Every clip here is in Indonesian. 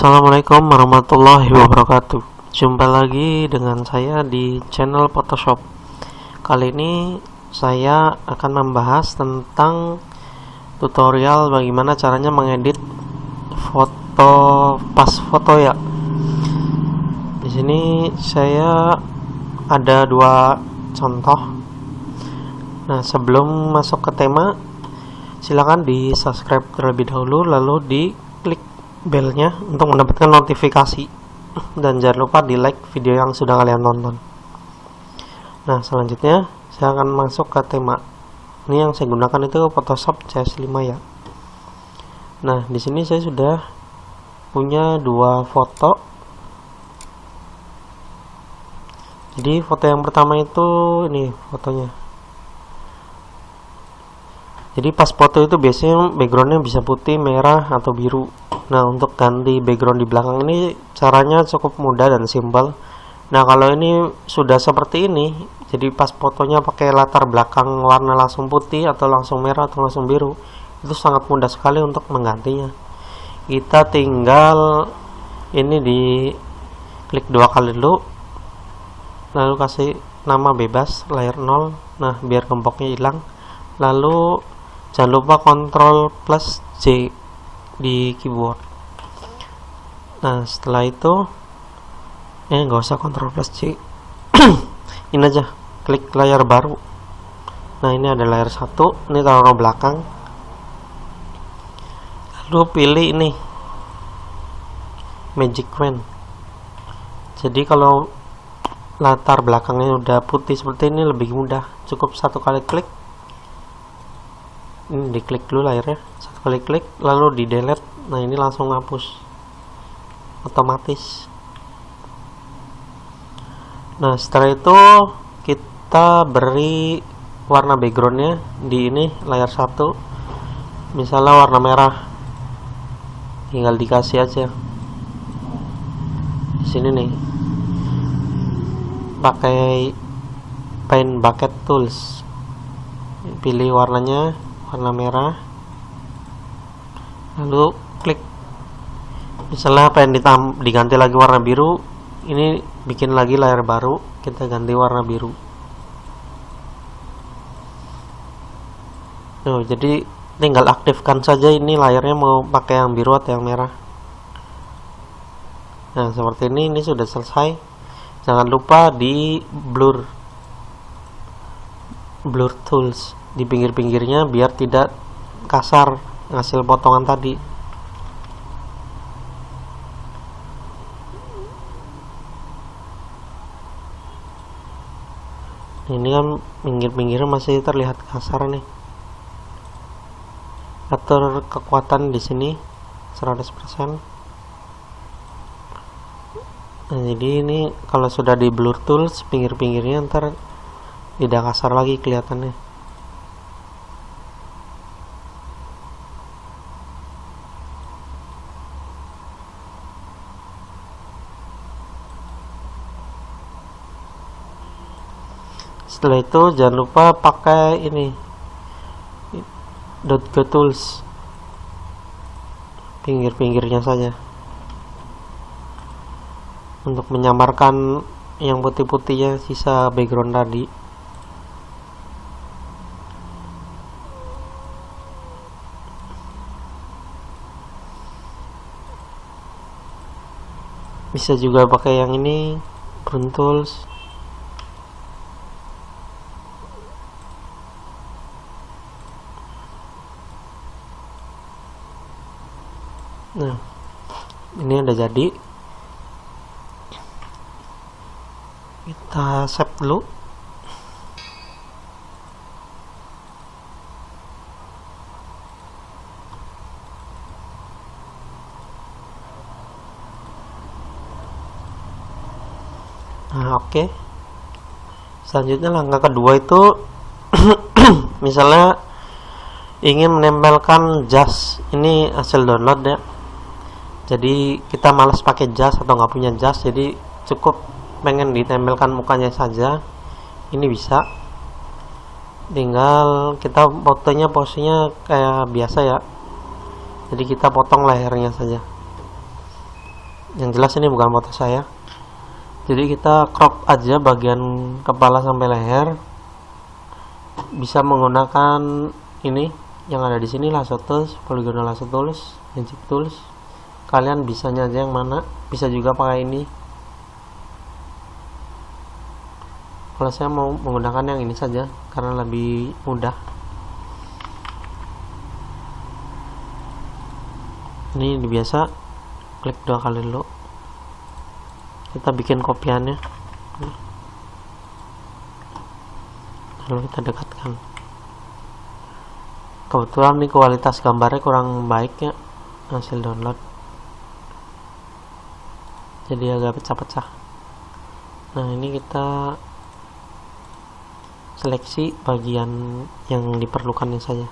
Assalamualaikum warahmatullahi wabarakatuh. Jumpa lagi dengan saya di channel Photoshop. Kali ini saya akan membahas tentang tutorial bagaimana caranya mengedit foto pas foto ya. Di sini saya ada dua contoh. Nah, sebelum masuk ke tema, silakan di subscribe terlebih dahulu, lalu di klik belnya untuk mendapatkan notifikasi, dan jangan lupa di like video yang sudah kalian tonton. Nah, selanjutnya saya akan masuk ke tema. Ini yang saya gunakan itu Photoshop CS5 ya. Nah, di sini saya sudah punya dua foto. Jadi foto yang pertama itu ini fotonya. Jadi pas foto itu biasanya backgroundnya bisa putih, merah, atau biru. Nah, untuk ganti background di belakang ini caranya cukup mudah dan simpel. Nah, kalau ini sudah seperti ini, jadi pas fotonya pakai latar belakang warna langsung putih atau langsung merah atau langsung biru, itu sangat mudah sekali untuk menggantinya. Kita tinggal ini di klik dua kali dulu, lalu kasih nama bebas layer 0. Nah, biar gemboknya hilang. Lalu jangan lupa Ctrl plus J di keyboard. Nah, setelah itu nggak usah Ctrl plus J. Ini aja, klik layar baru. Nah, ini ada layar 1, ini taruh belakang. Lalu pilih ini Magic Wand. Jadi kalau latar belakangnya udah putih seperti ini lebih mudah, cukup satu kali klik. Ini diklik dulu layarnya, satu kali klik lalu di delete. Nah, ini langsung hapus otomatis. Nah, setelah itu kita beri warna backgroundnya di ini layar 1, misalnya warna merah, tinggal dikasih aja di sini nih, pakai Paint Bucket Tools, pilih warnanya warna merah, lalu klik. Misalnya pengen diganti lagi warna biru, ini bikin lagi layar baru, kita ganti warna biru. Jadi tinggal aktifkan saja ini layarnya mau pakai yang biru atau yang merah. Nah, seperti ini sudah selesai. Jangan lupa di blur tools di pinggir-pinggirnya biar tidak kasar hasil potongan tadi. Ini kan pinggir-pinggirnya masih terlihat kasar nih. Atur kekuatan di sini 100%. Nah, jadi ini kalau sudah di blur tools pinggir-pinggirnya ntar tidak kasar lagi kelihatannya. Setelah itu jangan lupa pakai ini dot go tools, pinggir-pinggirnya saja untuk menyamarkan yang putih-putihnya sisa background tadi. Bisa juga pakai yang ini Brush Tools. Nah, ini udah jadi. Kita save dulu. Nah, oke. Selanjutnya langkah kedua itu misalnya ingin menempelkan jas. Ini hasil download ya. Jadi kita malas pakai jas atau nggak punya jas, jadi cukup pengen ditempelkan mukanya saja. Ini bisa, tinggal kita fotonya posenya kayak biasa ya. Jadi kita potong lehernya saja. Yang jelas ini bukan foto saya. Jadi kita crop aja bagian kepala sampai leher. Bisa menggunakan ini yang ada di sini, lasso tools, polygonal lasso tools, magic tools. Kalian bisanya aja yang mana. Bisa juga pakai ini. Kalau saya mau menggunakan yang ini saja karena lebih mudah. Ini biasa klik 2 kali dulu. Kita bikin kopiannya, lalu kita dekatkan. Kebetulan nih kualitas gambarnya kurang baik ya, hasil download, jadi agak pecah-pecah. Nah ini kita seleksi bagian yang diperlukannya saja.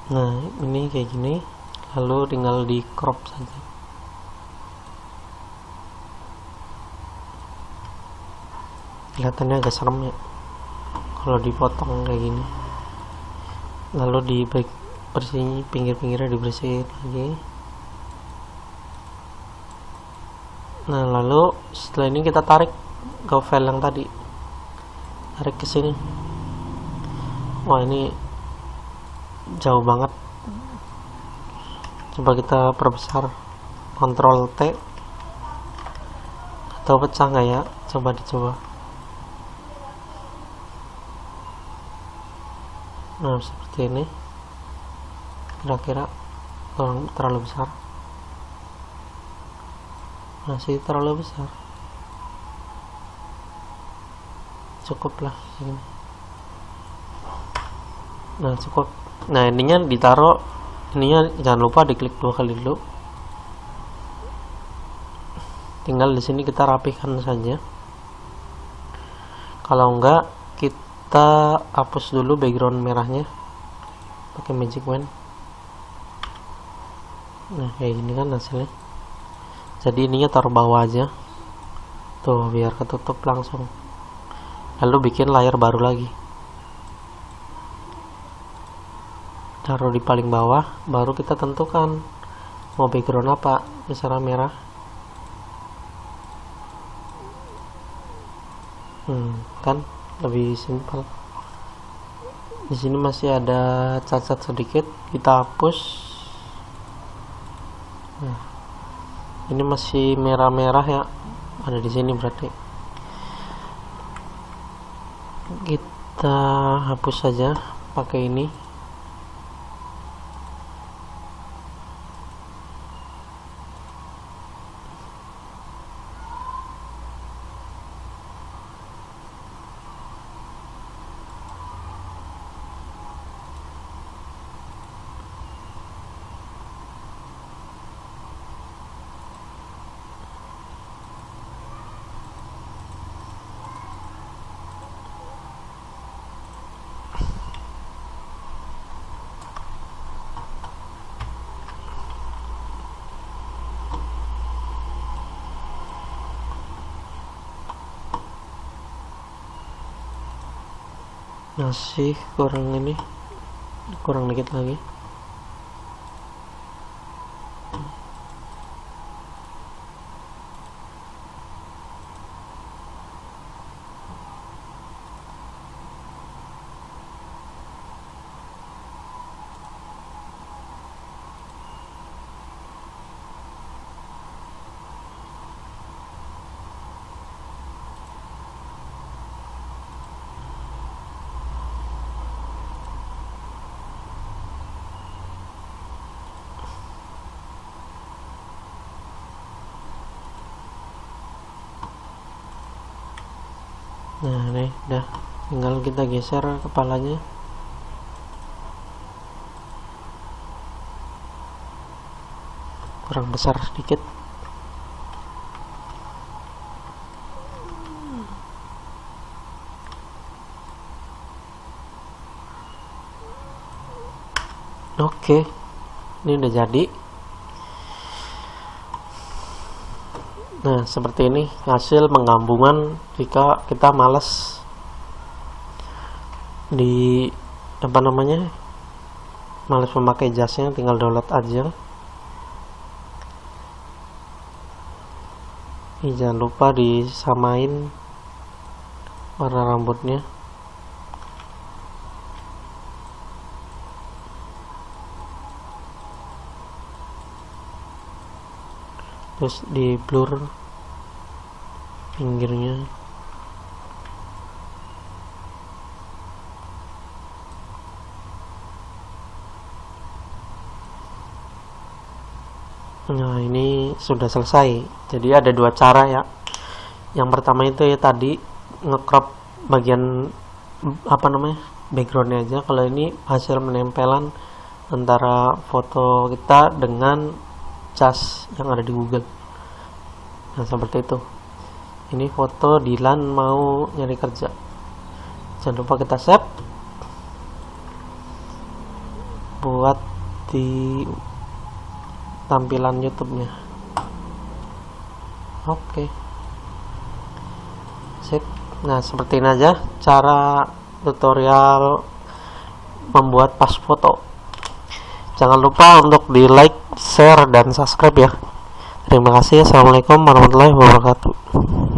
Nah ini kayak gini, lalu tinggal di crop saja. Kelihatannya agak serem ya kalau dipotong kayak gini. Lalu di bersih, pinggir-pinggirnya dibersihin lagi. Nah lalu setelah ini kita tarik ke file yang tadi, tarik ke sini. Wah ini jauh banget. Coba kita perbesar, Ctrl T. Atau pecah nggak ya? Coba dicoba. Nah seperti ini. Kira-kira terlalu besar. Masih terlalu besar. Cukuplah ini. Nah cukup. Nah ininya ditaruh, ininya jangan lupa diklik 2 kali dulu. Tinggal di sini kita rapihkan saja. Kalau enggak kita hapus dulu background merahnya pakai magic wand. Nah kayak gini kan hasilnya. Jadi ininya taruh bawah aja tuh biar ketutup langsung. Lalu bikin layar baru lagi, taruh di paling bawah. Baru kita tentukan mau background apa, misalnya merah. Kan lebih simpel. Di sini masih ada cacat sedikit, kita hapus. Nah, ini masih merah-merah ya, ada di sini berarti. Kita hapus saja pakai ini. Masih kurang, ini kurang dikit lagi. Nah nih udah, tinggal kita geser kepalanya. Kurang besar sedikit. Oke, ini udah jadi. Nah seperti ini hasil penggabungan jika kita males di males memakai jasnya, tinggal download aja. Ini jangan lupa disamain warna rambutnya. Terus di blur pinggirnya. Nah ini sudah selesai. Jadi ada dua cara ya. Yang pertama itu ya tadi ngecrop bagian backgroundnya aja. Kalau ini hasil menempelan antara foto kita dengan cas yang ada di Google. Nah seperti itu. Ini foto Dilan mau nyari kerja. Jangan lupa kita save buat di tampilan YouTube-nya. Oke. Sip. Nah, seperti ini aja cara tutorial membuat pas foto. Jangan lupa untuk di like, share, dan subscribe ya. Terima kasih. Assalamualaikum warahmatullahi wabarakatuh.